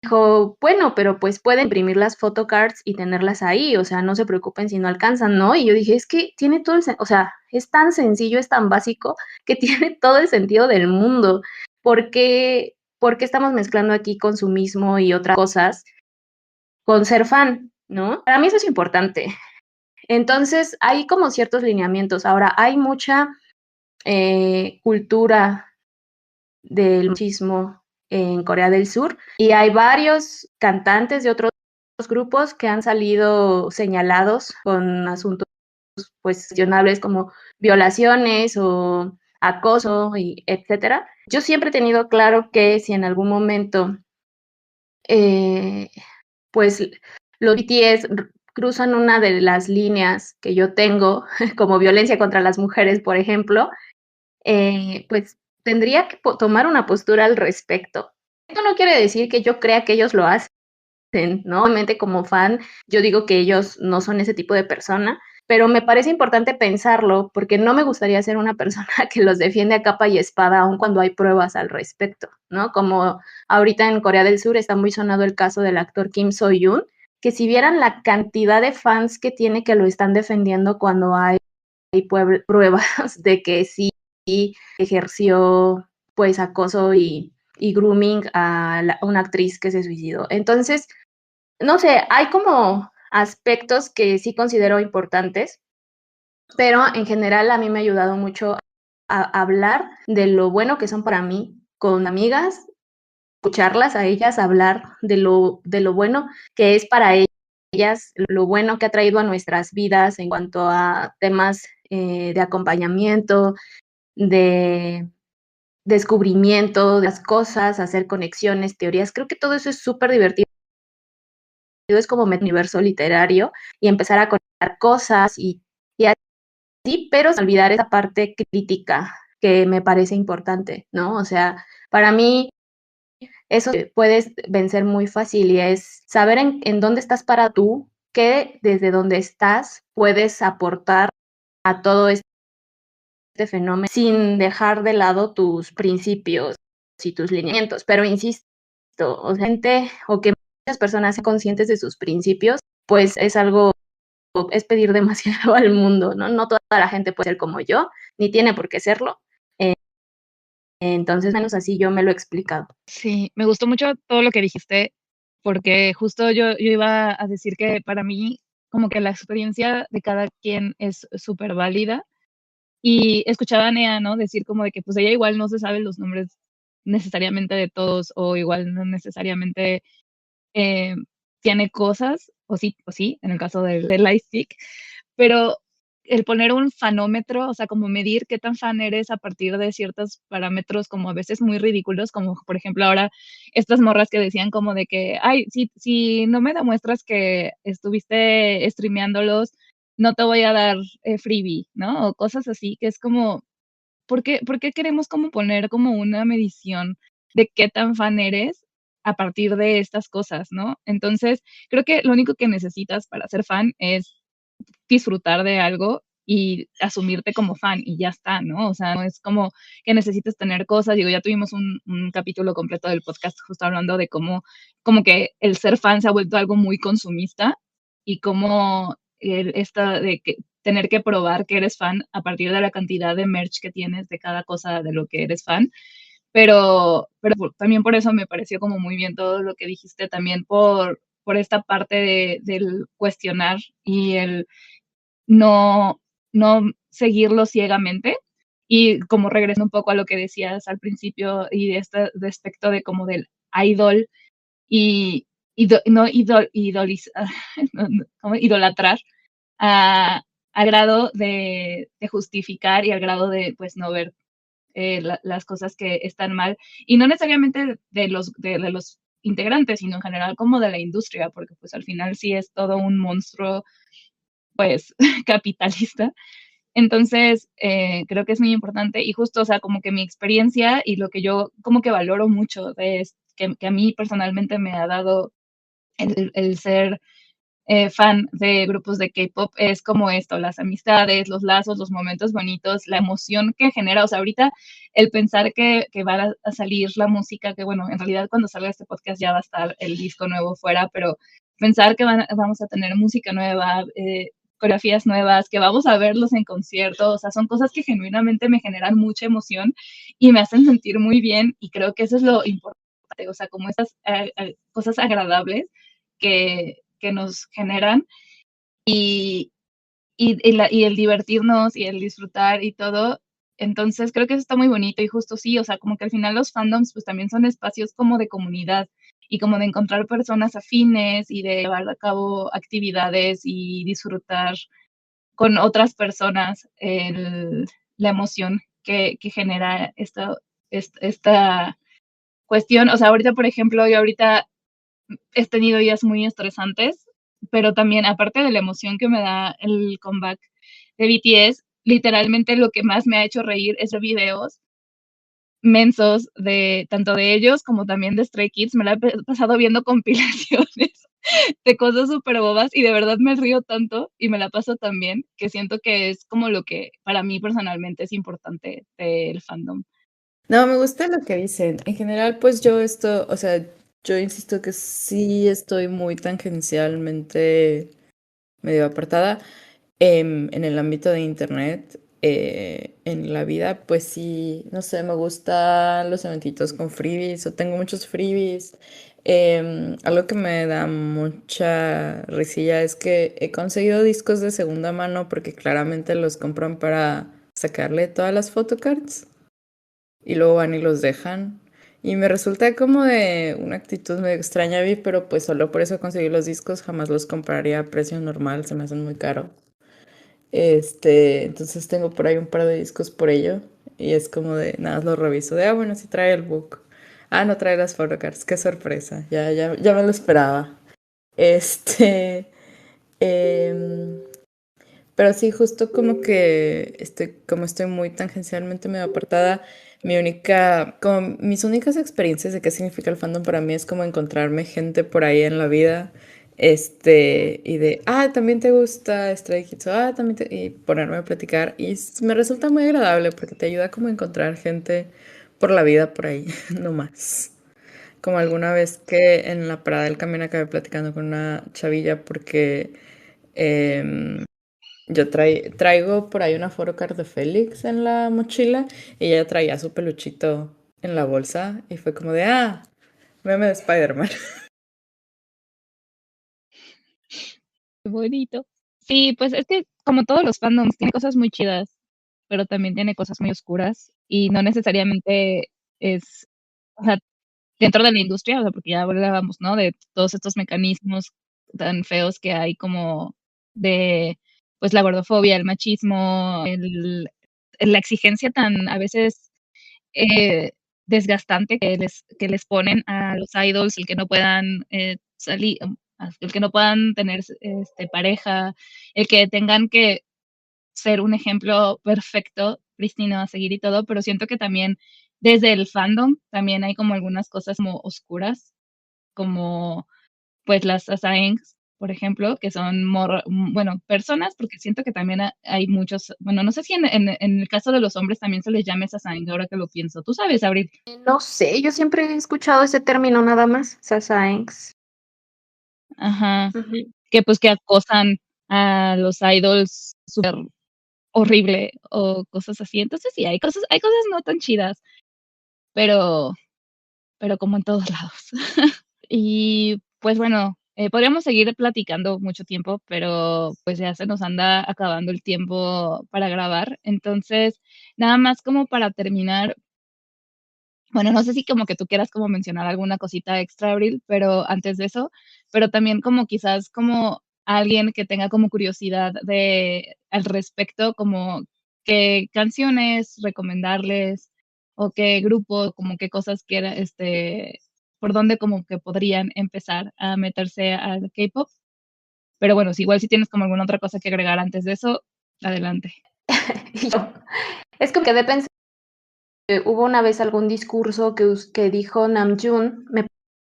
dijo, bueno, pero pues pueden imprimir las photocards y tenerlas ahí, o sea, no se preocupen si no alcanzan, ¿no? Y yo dije, es que tiene todo o sea, es tan sencillo, es tan básico, que tiene todo el sentido del mundo. ¿Por qué estamos mezclando aquí consumismo y otras cosas con ser fan, ¿no? Para mí eso es importante. Entonces, hay como ciertos lineamientos. Ahora, hay mucha cultura del machismo en Corea del Sur y hay varios cantantes de otros grupos que han salido señalados con asuntos pues cuestionables como violaciones o acoso y etcétera. Yo siempre he tenido claro que si en algún momento pues los BTS cruzan una de las líneas que yo tengo, como violencia contra las mujeres, por ejemplo, pues tendría que tomar una postura al respecto. Esto no quiere decir que yo crea que ellos lo hacen, ¿no? Obviamente como fan, yo digo que ellos no son ese tipo de persona, pero me parece importante pensarlo porque no me gustaría ser una persona que los defiende a capa y espada, aun cuando hay pruebas al respecto, ¿no? Como ahorita en Corea del Sur está muy sonado el caso del actor Kim So-yoon, que si vieran la cantidad de fans que tiene que lo están defendiendo cuando hay pruebas de que sí ejerció pues acoso y grooming a una actriz que se suicidó. Entonces, no sé, hay como aspectos que sí considero importantes, pero en general a mí me ha ayudado mucho a hablar de lo bueno que son para mí con amigas escucharlas a ellas hablar de lo bueno que es para ellas, lo bueno que ha traído a nuestras vidas en cuanto a temas de acompañamiento, de descubrimiento de las cosas, hacer conexiones, teorías. Creo que todo eso es súper divertido. Es como meter universo literario y empezar a conectar cosas y así, pero sin olvidar esa parte crítica que me parece importante, ¿no? O sea, para mí eso puedes vencer muy fácil y es saber en dónde estás para tú, que desde donde estás puedes aportar a todo este fenómeno sin dejar de lado tus principios y tus lineamientos. Pero insisto, o sea, gente o que muchas personas sean conscientes de sus principios, pues es algo, es pedir demasiado al mundo, ¿no? No toda la gente puede ser como yo, ni tiene por qué serlo. Entonces, menos así yo me lo he explicado. Sí, me gustó mucho todo lo que dijiste, porque justo yo iba a decir que para mí como que la experiencia de cada quien es súper válida. Y escuchaba a Nea, ¿no? Decir como de que pues ella igual no se sabe los nombres necesariamente de todos o igual no necesariamente eh, tiene cosas, o sí, en el caso del Lightstick, pero el poner un fanómetro, o sea, como medir qué tan fan eres a partir de ciertos parámetros como a veces muy ridículos, como por ejemplo ahora estas morras que decían como de que, ay, si no me demuestras que estuviste streameándolos, no te voy a dar freebie, ¿no? O cosas así, que es como, por qué queremos como poner como una medición de qué tan fan eres a partir de estas cosas, ¿no? Entonces, creo que lo único que necesitas para ser fan es disfrutar de algo y asumirte como fan y ya está, ¿no? O sea, no es como que necesites tener cosas. Digo, ya tuvimos un capítulo completo del podcast justo hablando de cómo como que el ser fan se ha vuelto algo muy consumista y cómo esta de que tener que probar que eres fan a partir de la cantidad de merch que tienes de cada cosa de lo que eres fan. Pero también por eso me pareció como muy bien todo lo que dijiste, también por esta parte del cuestionar y el no, no seguirlo ciegamente. Y como regresando un poco a lo que decías al principio y de este de aspecto de como del idol y no como idolatrar a, al grado de justificar y al grado de pues no ver las cosas que están mal y no necesariamente de los integrantes, sino en general como de la industria, porque pues al final sí es todo un monstruo pues capitalista. Entonces, creo que es muy importante y justo, o sea, como que mi experiencia y lo que yo como que valoro mucho que a mí personalmente me ha dado el ser fan de grupos de K-pop es como esto, las amistades, los lazos, los momentos bonitos, la emoción que genera. O sea, ahorita el pensar que va a salir la música, que bueno, en realidad cuando salga este podcast ya va a estar el disco nuevo fuera, pero pensar que vamos a tener música nueva, coreografías nuevas, que vamos a verlos en concierto, o sea, son cosas que genuinamente me generan mucha emoción y me hacen sentir muy bien y creo que eso es lo importante, o sea, como estas cosas agradables que nos generan y el divertirnos y el disfrutar y todo. Entonces creo que eso está muy bonito y justo sí, o sea, como que al final los fandoms pues también son espacios como de comunidad y como de encontrar personas afines y de llevar a cabo actividades y disfrutar con otras personas la emoción que genera esta cuestión. O sea, ahorita, por ejemplo, yo ahorita he tenido días muy estresantes, pero también aparte de la emoción que me da el comeback de BTS, literalmente lo que más me ha hecho reír es ver videos mensos de tanto de ellos como también de Stray Kids. Me la he pasado viendo compilaciones de cosas súper bobas y de verdad me río tanto y me la paso tan bien que siento que es como lo que para mí personalmente es importante del fandom. No, me gusta lo que dicen. En general, pues yo esto, o sea, yo insisto que sí estoy muy tangencialmente medio apartada en el ámbito de internet. En la vida, pues sí, no sé, me gustan los eventitos con freebies o tengo muchos freebies. Algo que me da mucha risilla es que he conseguido discos de segunda mano porque claramente los compran para sacarle todas las photocards y luego van y los dejan. Y me resulta como de una actitud medio extraña a mí, pero pues solo por eso conseguí los discos, jamás los compraría a precio normal, se me hacen muy caros. Entonces tengo por ahí un par de discos por ello. Y es como de, nada, más lo reviso. De, bueno, sí trae el book. Ah, no trae las photocards. Qué sorpresa. Ya me lo esperaba. Este. em, pero sí, justo como que como estoy muy tangencialmente medio apartada, como mis únicas experiencias de qué significa el fandom para mí es como encontrarme gente por ahí en la vida, y de, también te gusta Stray Kids, y ponerme a platicar, y me resulta muy agradable porque te ayuda como a encontrar gente por la vida por ahí, no más. Como alguna vez que en la parada del camión acabé platicando con una chavilla porque em, traigo por ahí una photocard de Félix en la mochila y ella traía su peluchito en la bolsa y fue como de, meme de Spider-Man. Qué bonito. Sí, pues es que como todos los fandoms, tiene cosas muy chidas, pero también tiene cosas muy oscuras y no necesariamente es, o sea, dentro de la industria, o sea, porque ya hablábamos, ¿no? De todos estos mecanismos tan feos que hay como de, pues, la gordofobia, el machismo, la exigencia tan a veces eh, desgastante que les ponen a los idols, el que no puedan salir, el que no puedan tener pareja, el que tengan que ser un ejemplo perfecto, prístino a seguir y todo, pero siento que también desde el fandom también hay como algunas cosas como oscuras, como pues las Asaengs, por ejemplo, que son, bueno, personas, porque siento que también hay muchos, bueno, no sé si en el caso de los hombres también se les llama Asaeng, ahora que lo pienso. ¿Tú sabes, Abril? No sé, yo siempre he escuchado ese término nada más, sasaengs. Ajá, que pues que acosan a los idols súper horrible o cosas así. Entonces sí, hay cosas no tan chidas, pero, pero como en todos lados. Y pues bueno, podríamos seguir platicando mucho tiempo, pero pues ya se nos anda acabando el tiempo para grabar. Entonces, nada más como para terminar, bueno, no sé si como que tú quieras como mencionar alguna cosita extra, Abril, pero antes de eso, pero también como quizás como alguien que tenga como curiosidad al respecto, como qué canciones recomendarles o qué grupo, como qué cosas quiera, por dónde como que podrían empezar a meterse al K-pop. Pero bueno, si igual si tienes como alguna otra cosa que agregar antes de eso, adelante. Es como que de pensar. Hubo una vez algún discurso que dijo Namjoon, me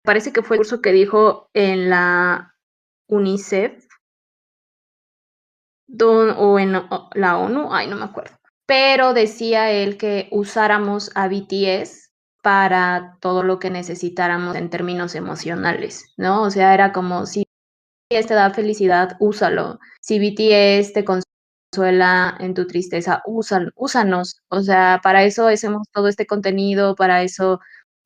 parece que fue el discurso que dijo en la UNICEF o en la ONU, ay, no me acuerdo. Pero decía él que usáramos a BTS para todo lo que necesitáramos en términos emocionales, ¿no? O sea, era como si BTS te da felicidad, úsalo. Si BTS te consuela en tu tristeza, úsanos. O sea, para eso hacemos todo este contenido, para eso,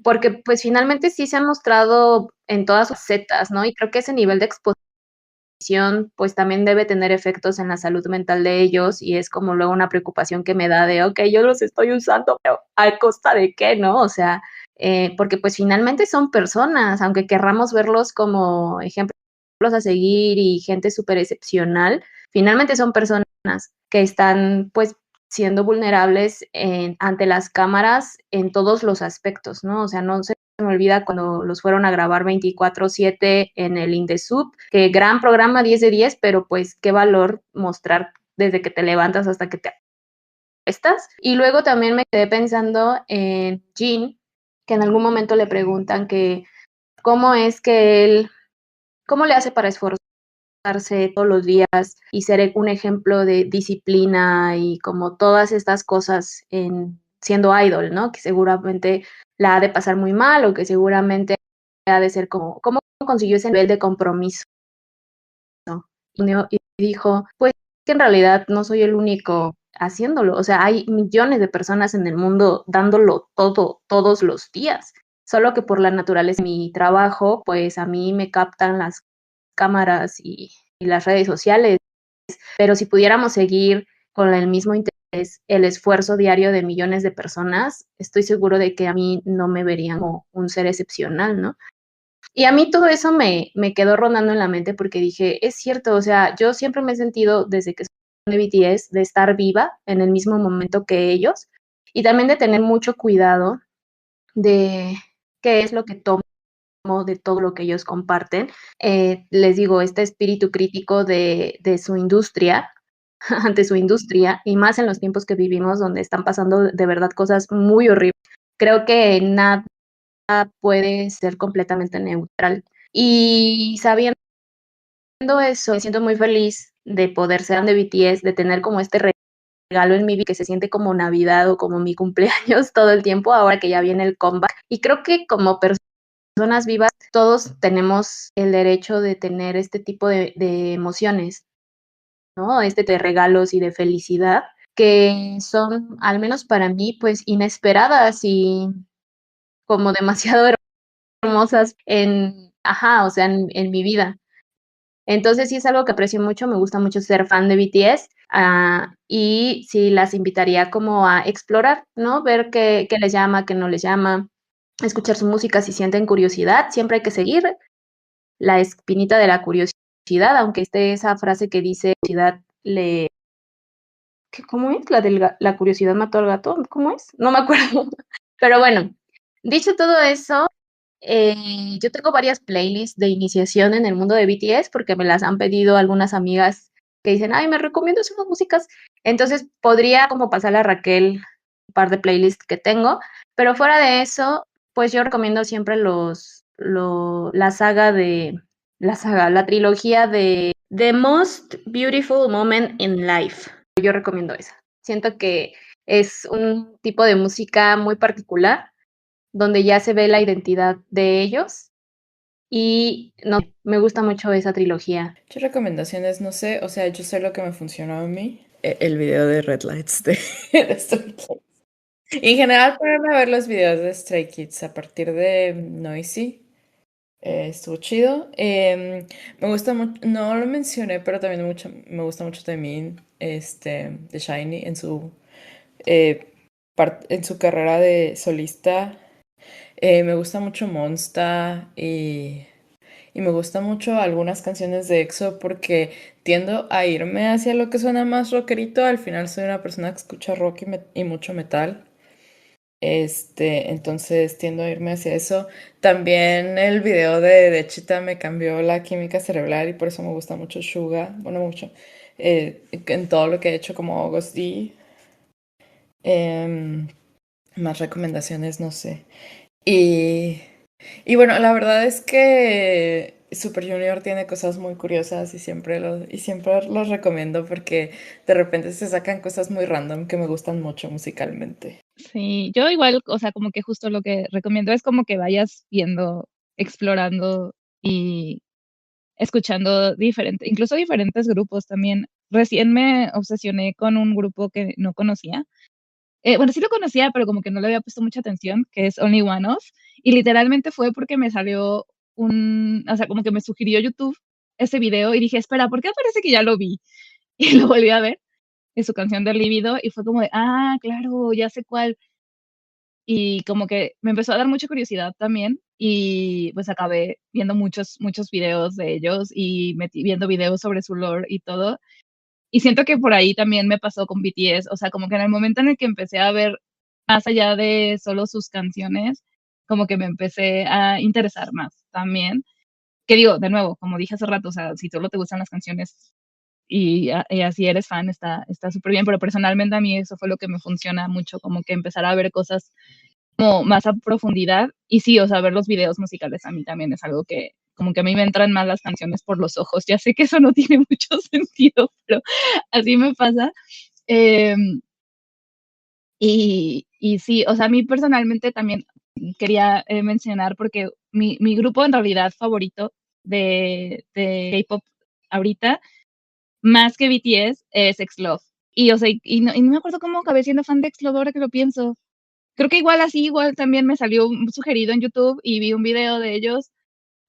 porque pues finalmente sí se ha mostrado en todas sus facetas, ¿no? Y creo que ese nivel de exposición pues también debe tener efectos en la salud mental de ellos y es como luego una preocupación que me da de, ok, yo los estoy usando, pero ¿a costa de qué, no? O sea, porque pues finalmente son personas, aunque querramos verlos como ejemplos a seguir y gente súper excepcional, finalmente son personas que están pues siendo vulnerables ante las cámaras en todos los aspectos, ¿no? O sea, no se me olvida cuando los fueron a grabar 24/7 en el Indesub, que gran programa, 10 de 10, pero pues qué valor mostrar desde que te levantas hasta que te acuestas. Y luego también me quedé pensando en Jin, que en algún momento le preguntan que cómo es que él, cómo le hace para esforzarse todos los días y ser un ejemplo de disciplina y como todas estas cosas en siendo idol, ¿no? Que seguramente la ha de pasar muy mal o que seguramente ha de ser como, ¿cómo consiguió ese nivel de compromiso? Y dijo, pues que en realidad no soy el único haciéndolo, o sea, hay millones de personas en el mundo dándolo todo, todos los días, solo que por la naturaleza de mi trabajo, pues a mí me captan las cámaras y las redes sociales, pero si pudiéramos seguir con el mismo interés el esfuerzo diario de millones de personas, estoy seguro de que a mí no me verían como un ser excepcional, ¿no? Y a mí todo eso me quedó rondando en la mente porque dije, es cierto, o sea, yo siempre me he sentido desde que soy de BTS de estar viva en el mismo momento que ellos y también de tener mucho cuidado de qué es lo que tomo de todo lo que ellos comparten. Les digo, este espíritu crítico de su industria, ante su industria, y más en los tiempos que vivimos donde están pasando de verdad cosas muy horribles. Creo que nada puede ser completamente neutral. Y sabiendo eso, me siento muy feliz de poder ser fan de BTS, de tener como este regalo en mi vida que se siente como Navidad o como mi cumpleaños todo el tiempo, ahora que ya viene el comeback. Y creo que como personas vivas, todos tenemos el derecho de tener este tipo de emociones, ¿no? De regalos y de felicidad que son, al menos para mí, pues inesperadas y como demasiado hermosas o sea, en mi vida. Entonces sí es algo que aprecio mucho, me gusta mucho ser fan de BTS, y sí las invitaría como a explorar, ¿no? Ver qué les llama, qué no les llama, escuchar su música si sienten curiosidad, siempre hay que seguir la espinita de la curiosidad, aunque esté esa frase que dice curiosidad ¿cómo es? La curiosidad mató al gato, ¿cómo es? No me acuerdo. Pero bueno, dicho todo eso, yo tengo varias playlists de iniciación en el mundo de BTS porque me las han pedido algunas amigas que dicen, ay, me recomiendas unas músicas. Entonces podría como pasarle a Raquel un par de playlists que tengo, pero fuera de eso, pues yo recomiendo siempre la trilogía de The Most Beautiful Moment in Life. Yo recomiendo esa. Siento que es un tipo de música muy particular donde ya se ve la identidad de ellos y no, me gusta mucho esa trilogía. ¿Qué recomendaciones? No sé, o sea, yo sé lo que me funcionó a mí. El video de Red Lights de Stray Kids. En general, ponerme a ver los videos de Stray Kids a partir de Noisy. Estuvo chido. Me gusta mucho, no lo mencioné, pero también me gusta mucho también de Shiny eh, en su carrera de solista. Me gusta mucho Monsta y me gusta mucho algunas canciones de EXO porque tiendo a irme hacia lo que suena más rockerito. Al final soy una persona que escucha rock y mucho metal. Entonces tiendo a irme hacia eso. También el video de Chita me cambió la química cerebral y por eso me gusta mucho Suga. Bueno, mucho. En todo lo que he hecho como August D. Em, Más recomendaciones, no sé. Y, y bueno, la verdad es que Super Junior tiene cosas muy curiosas y siempre los recomiendo porque de repente se sacan cosas muy random que me gustan mucho musicalmente. Sí, yo igual, o sea, como que justo lo que recomiendo es como que vayas viendo, explorando y escuchando incluso diferentes grupos también. Recién me obsesioné con un grupo que no conocía. Bueno, sí lo conocía, pero como que no le había puesto mucha atención, que es Only One Of, y literalmente fue porque me salió o sea, como que me sugirió YouTube ese video y dije, espera, ¿por qué parece que ya lo vi? Y lo volví a ver, en su canción de Lívido, y fue como de, ah, claro, ya sé cuál. Y como que me empezó a dar mucha curiosidad también y pues acabé viendo muchos videos de ellos y viendo videos sobre su lore y todo. Y siento que por ahí también me pasó con BTS, o sea, como que en el momento en el que empecé a ver más allá de solo sus canciones, como que me empecé a interesar más también. Que digo, de nuevo, como dije hace rato, o sea, si solo te gustan las canciones y así eres fan, está súper bien, pero personalmente a mí eso fue lo que me funciona mucho, como que empezar a ver cosas como más a profundidad. Y sí, o sea, ver los videos musicales a mí también es algo que como que a mí me entran más las canciones por los ojos. Ya sé que eso no tiene mucho sentido, pero así me pasa. Eh, y sí, o sea, a mí personalmente también quería mencionar porque mi grupo en realidad favorito de K-pop ahorita, más que BTS, es X-Love. Y, o sea, y no me acuerdo cómo acabé siendo fan de X-Love ahora que lo pienso. Creo que igual también me salió sugerido en YouTube y vi un video de ellos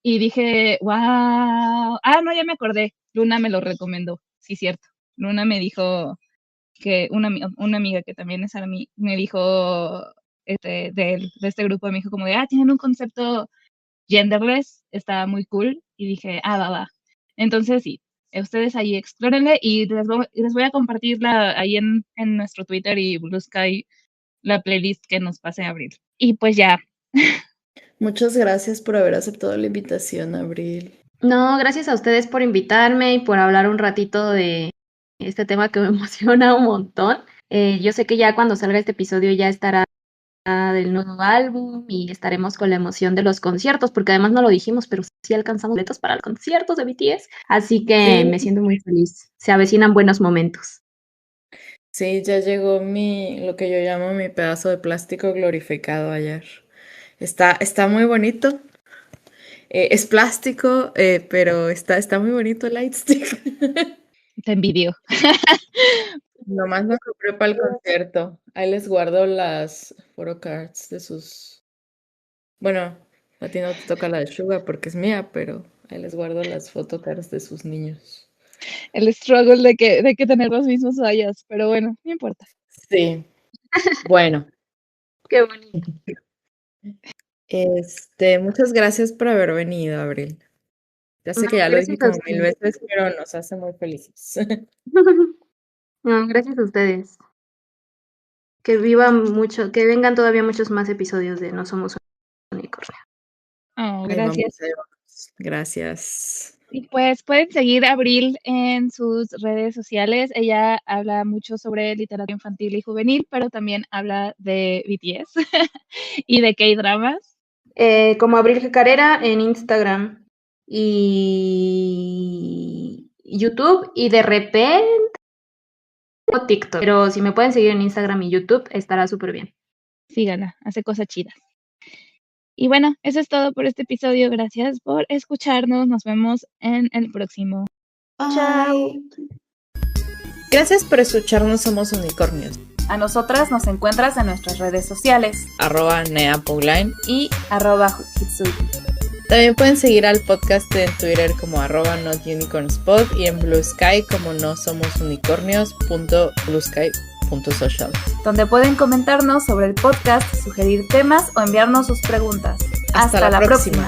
y dije, wow. Ah, no, ya me acordé. Luna me lo recomendó. Sí, cierto. Luna me dijo que una amiga que también es ARMY me dijo de este grupo, me dijo como de, tienen un concepto genderless, está muy cool, y dije, va. Entonces sí, ustedes ahí explórenle y les voy a compartir ahí en nuestro Twitter y Blue Sky la playlist que nos pase a Abril. Y pues ya. Muchas gracias por haber aceptado la invitación, Abril. No, gracias a ustedes por invitarme y por hablar un ratito de este tema que me emociona un montón. Yo sé que ya cuando salga este episodio ya estará del nuevo álbum y estaremos con la emoción de los conciertos, porque además no lo dijimos, pero sí alcanzamos boletos para los conciertos de BTS, así que me siento muy feliz. Se avecinan buenos momentos. Sí, ya llegó lo que yo llamo mi pedazo de plástico glorificado ayer. Está muy bonito. Es plástico, pero está muy bonito el Lightstick. Te envidio. Nomás lo compré para el concierto. Ahí les guardo las photocards de sus... Bueno, a ti no te toca la de Suga porque es mía, pero ahí les guardo las photocards de sus niños. El struggle de que tener los mismos tallas, pero bueno, no importa. Sí. Bueno. Qué bonito. Muchas gracias por haber venido, Abril. Ya sé que ya lo dije como 1000 veces, pero nos hace muy felices. No, gracias a ustedes. Que vivan mucho, que vengan todavía muchos más episodios de No Somos Unicornio. Gracias. Ahí vamos. Gracias. Y pues pueden seguir a Abril en sus redes sociales. Ella habla mucho sobre literatura infantil y juvenil, pero también habla de BTS y de K-dramas. Como Abril Jacarera en Instagram y YouTube y de repente TikTok. Pero si me pueden seguir en Instagram y YouTube, estará súper bien. Síganla, hace cosas chidas. Y bueno, eso es todo por este episodio. Gracias por escucharnos. Nos vemos en el próximo. Chao. Gracias por escucharnos, Somos Unicornios. A nosotras nos encuentras en nuestras redes sociales. @neapogline y @hitsugi. También pueden seguir al podcast en Twitter como @notunicornspod y en Blue Sky como nosomosunicornios.bluesky.social. Donde pueden comentarnos sobre el podcast, sugerir temas o enviarnos sus preguntas. Hasta la próxima.